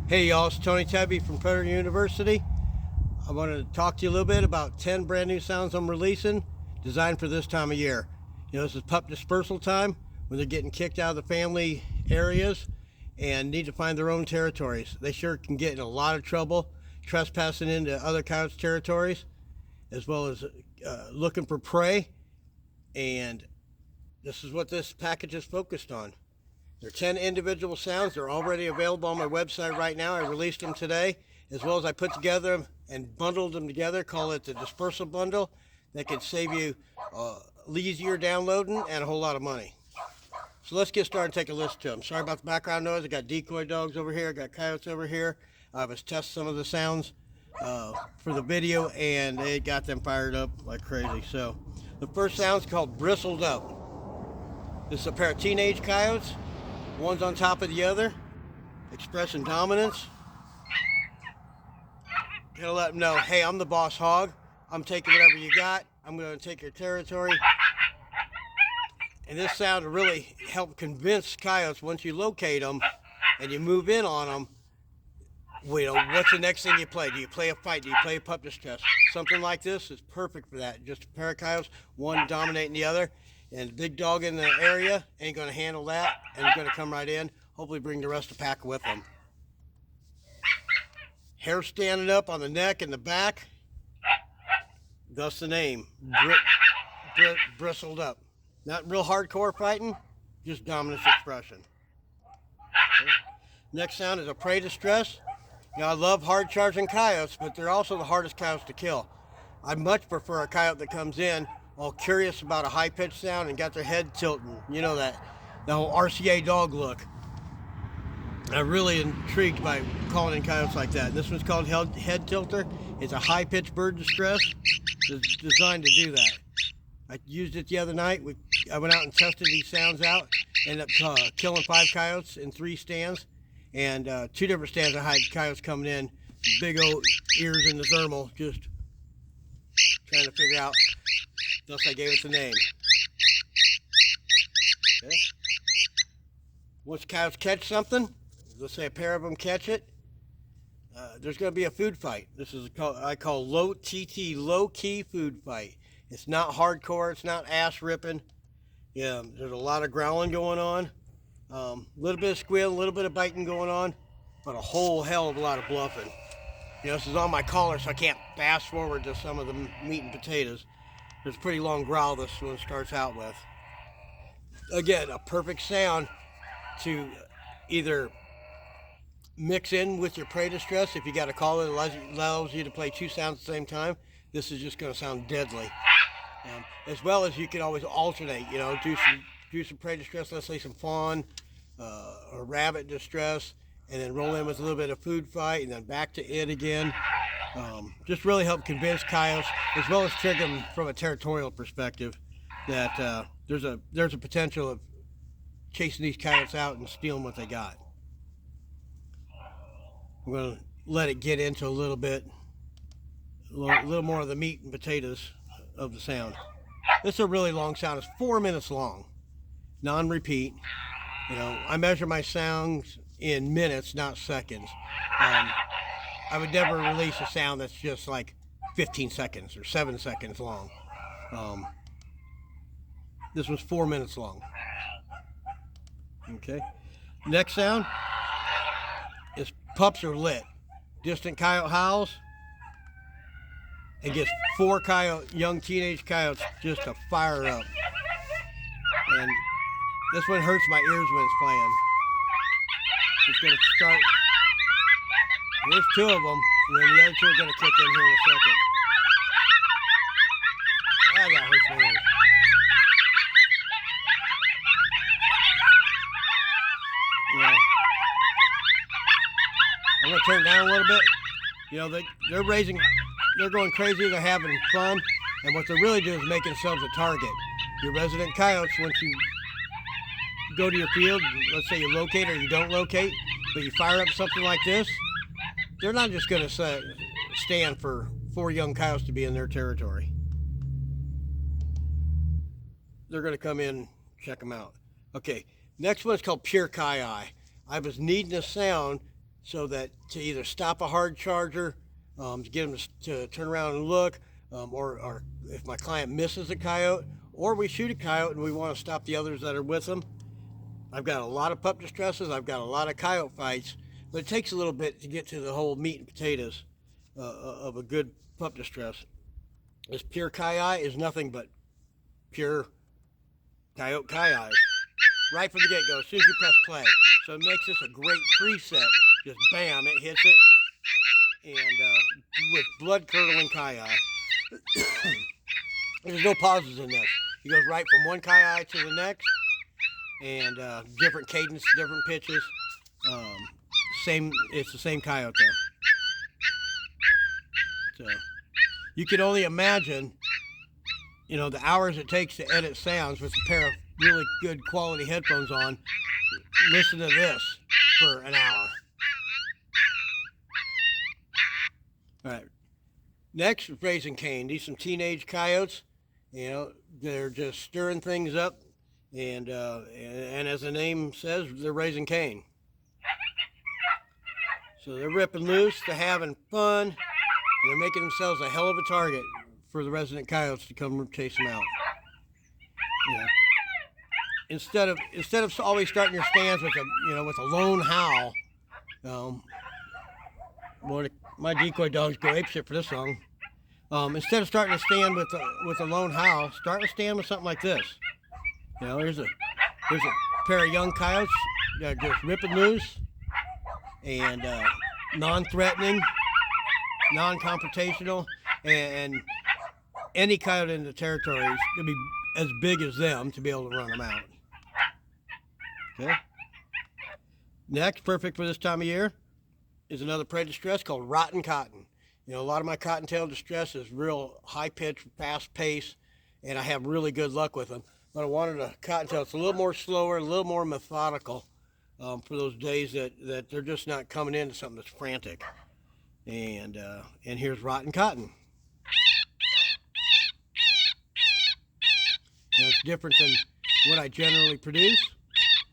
Hey y'all, it's Tony Tebbe from Predator University. I wanted to talk to you a little bit about 10 brand new sounds I'm releasing, designed for this time of year. This is pup dispersal time, when they're getting kicked out of the family areas and need to find their own territories. They sure can get in a lot of trouble trespassing into other coyotes' territories, as well as looking for prey. And this is what this package is focused on. They're 10 individual sounds. They're already available on my website right now. I released them today, as well as I put together and bundled them together, call it the dispersal bundle. That could save you easier downloading and a whole lot of money. So let's get started and take a listen to them. Sorry about the background noise. I got decoy dogs over here. I got coyotes over here. I was testing some of the sounds for the video, and it got them fired up like crazy. So the first sound is called Bristled Up. This is a pair of teenage coyotes. One's on top of the other, expressing dominance. Gonna let them know, hey, I'm the boss hog. I'm taking whatever you got. I'm gonna take your territory. And this sound will really help convince coyotes, once you locate them and you move in on them, what's the next thing you play? Do you play a fight? Do you play a pup distress? Something like this is perfect for that. Just a pair of coyotes, one dominating the other. And the big dog in the area ain't going to handle that, and he's going to come right in, hopefully bring the rest of the pack with him. Hair standing up on the neck and the back, thus the name, Bristled Up. Not real hardcore fighting, just dominance expression. Okay. Next sound is a prey distress. I love hard charging coyotes, but they're also the hardest coyotes to kill. I much prefer a coyote that comes in all curious about a high-pitched sound and got their head tilting. You know that whole RCA dog look. I'm really intrigued by calling in coyotes like that. This one's called Head Tilter. It's a high-pitched bird distress. It's designed to do that. I used it the other night. I went out and tested these sounds out. Ended up killing 5 coyotes in 3 stands. And 2 different stands I had coyotes coming in. Big old ears in the thermal, just trying to figure out. Thus I gave it the name. Okay. Once coyotes catch something, let's say a pair of them catch it, there's going to be a food fight. This is I call low-key food fight. It's not hardcore. It's not ass ripping. Yeah, there's a lot of growling going on, a little bit of squeal, a little bit of biting going on, but a whole hell of a lot of bluffing. This is on my collar, so I can't fast forward to some of the meat and potatoes. There's a pretty long growl this one starts out with. Again, a perfect sound to either mix in with your prey distress. If you got a collar that allows you to play 2 sounds at the same time, this is just going to sound deadly. As well as you can always alternate, do some prey distress, let's say some fawn or rabbit distress, and then roll in with a little bit of food fight, and then back to it again. Just really help convince coyotes, as well as trigger them from a territorial perspective, that there's a potential of chasing these coyotes out and stealing what they got. I'm going to let it get into a little more of the meat and potatoes of the sound. This is a really long sound. It's 4 minutes long, non-repeat. I measure my sounds in minutes, not seconds. I would never release a sound that's just like 15 seconds or 7 seconds long. This was 4 minutes long. Okay. Next sound is Pups Are Lit. Distant coyote howls and gets 4 young teenage coyotes just to fire up. And this one hurts my ears when it's playing. It's going to start. There's 2 of them, and then the other 2 are going to kick in here in a second. That hurts my ears. I'm going to turn it down a little bit. They're going crazy, they're having fun, and what they're really doing is making themselves a target. Your resident coyotes, once you go to your field, let's say you locate or you don't locate, but you fire up something like this, they're not just going to stand for 4 young coyotes to be in their territory. They're going to come in, check them out. Okay, next one's called Pure Kaii. I was needing a sound so that to either stop a hard charger, to get them to turn around and look, or if my client misses a coyote, or we shoot a coyote and we want to stop the others that are with them. I've got a lot of pup distresses. I've got a lot of coyote fights, but it takes a little bit to get to the whole meat and potatoes of a good pup distress. This pure kaii is nothing but pure coyote kaii. Right from the get-go, as soon as you press play. So it makes this a great preset. Just bam, it hits it. And with blood-curdling kaii. There's no pauses in this. He goes right from one kaii to the next. And different cadence, different pitches. It's the same coyote though. So you can only imagine, the hours it takes to edit sounds with a pair of really good quality headphones on. Listen to this for an hour. All right. Next, raising cane. These some teenage coyotes. They're just stirring things up, and as the name says, they're raising cane. So they're ripping loose, they're having fun, and they're making themselves a hell of a target for the resident coyotes to come chase them out. Instead of always starting your stands with a lone howl, my decoy dogs go apeshit for this song. Instead of starting a stand with a lone howl, start a stand with something like this. Here's a pair of young coyotes that are just ripping loose and non-threatening, non-confrontational, and any coyote in the territory is going to be as big as them to be able to run them out. Okay. Next, perfect for this time of year, is another prey distress called rotten cotton. A lot of my cottontail distress is real high-pitched, fast-paced, and I have really good luck with them. But I wanted a cottontail that's a little more slower, a little more methodical for those days that they're just not coming into something that's frantic. And here's rotten cotton. Now, it's different than what I generally produce.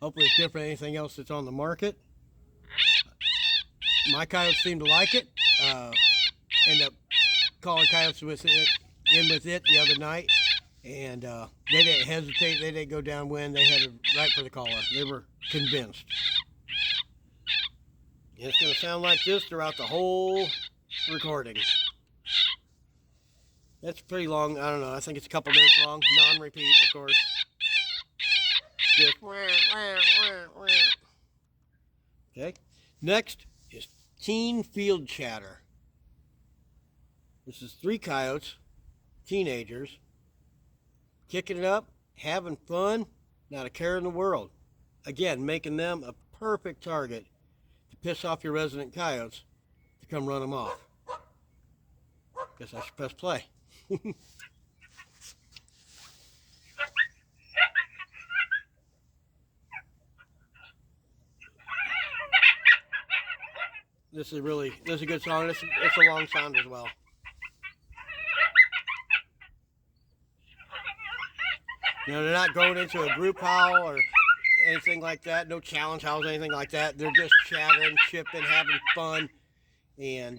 Hopefully it's different than anything else that's on the market. My coyotes seem to like it. End up calling coyotes with it the other night, and they didn't hesitate. They didn't go downwind. They had it right for the caller. They were convinced. And it's going to sound like this throughout the whole recording. That's pretty long. I don't know. I think it's a couple minutes long. Non-repeat, of course. Just okay. Next is teen field chatter. This is 3 coyotes, teenagers, kicking it up, having fun, not a care in the world. Again, making them a perfect target to piss off your resident coyotes to come run them off. Guess I should press play. This is a good song. It's a long sound as well. They're not going into a group howl or anything like that. No challenge howls, anything like that. They're just chattering, chipping, having fun, and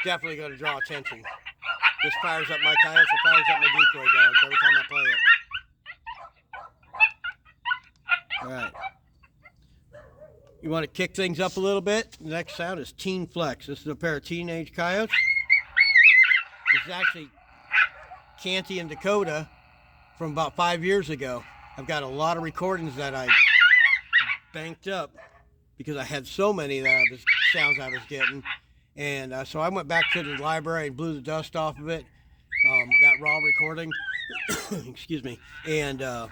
definitely going to draw attention. This fires up my coyotes. It fires up my decoy dogs every time I play it. All right. You want to kick things up a little bit? The next sound is Teen Flex. This is a pair of teenage coyotes. This is actually Canty and Dakota from about 5 years ago. I've got a lot of recordings that I banked up because I had so many sounds I was getting. And so I went back to the library and blew the dust off of it, that raw recording, excuse me, and I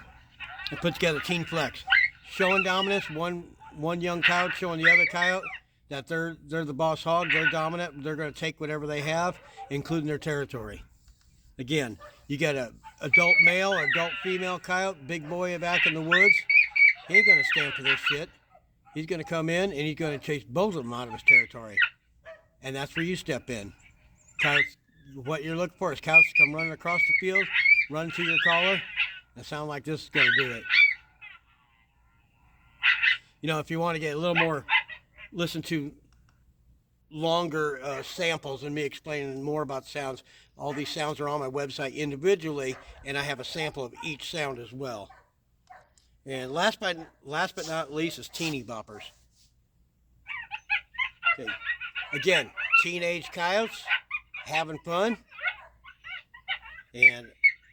put together Teen Flex. Showing dominance, one young coyote showing the other coyote that they're the boss hog, they're dominant, they're going to take whatever they have, including their territory. Again, you got an adult male or adult female coyote, big boy back in the woods. He ain't going to stand for this shit. He's going to come in and he's going to chase both of them out of his territory. And that's where you step in. Coyotes, what you're looking for is coyotes to come running across the field, run to your collar, and sound like this is going to do it. You know, if you want to get a little more, listen to longer samples and me explaining more about sounds, all these sounds are on my website individually, and I have a sample of each sound as well. And last but not least is teeny boppers. Okay. Again, teenage coyotes having fun. And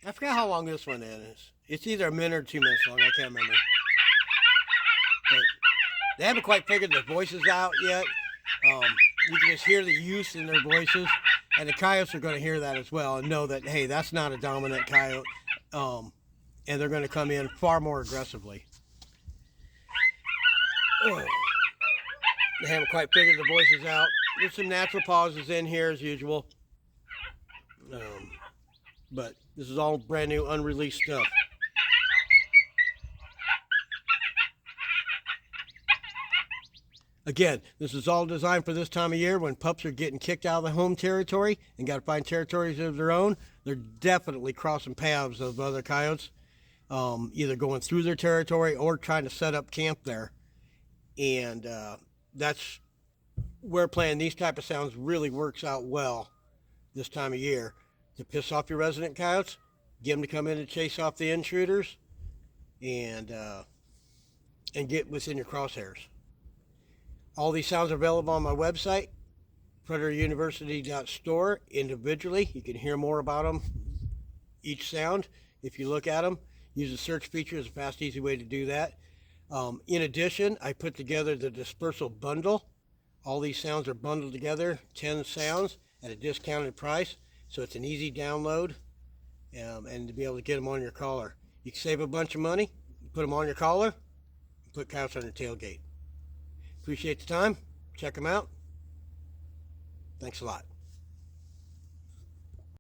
I forgot how long this one is. It's either a minute or 2 minutes long. I can't remember. But they haven't quite figured their voices out yet. You can just hear the youth in their voices. And the coyotes are going to hear that as well and know that, hey, that's not a dominant coyote. And they're going to come in far more aggressively. Oh. They haven't quite figured the voices out. There's some natural pauses in here as usual. But this is all brand new, unreleased stuff. Again, this is all designed for this time of year when pups are getting kicked out of the home territory and got to find territories of their own. They're definitely crossing paths of other coyotes, either going through their territory or trying to set up camp there. And that's where playing these type of sounds really works out well this time of year. To piss off your resident coyotes, get them to come in and chase off the intruders, and get within your crosshairs. All these sounds are available on my website, predatoruniversity.store, individually. You can hear more about them, each sound, if you look at them. Use the search feature as a fast, easy way to do that. In addition, I put together the dispersal bundle. All these sounds are bundled together, 10 sounds at a discounted price. So it's an easy download, and to be able to get them on your collar. You can save a bunch of money, put them on your collar, and put coyotes on your tailgate. Appreciate the time. Check them out. Thanks a lot.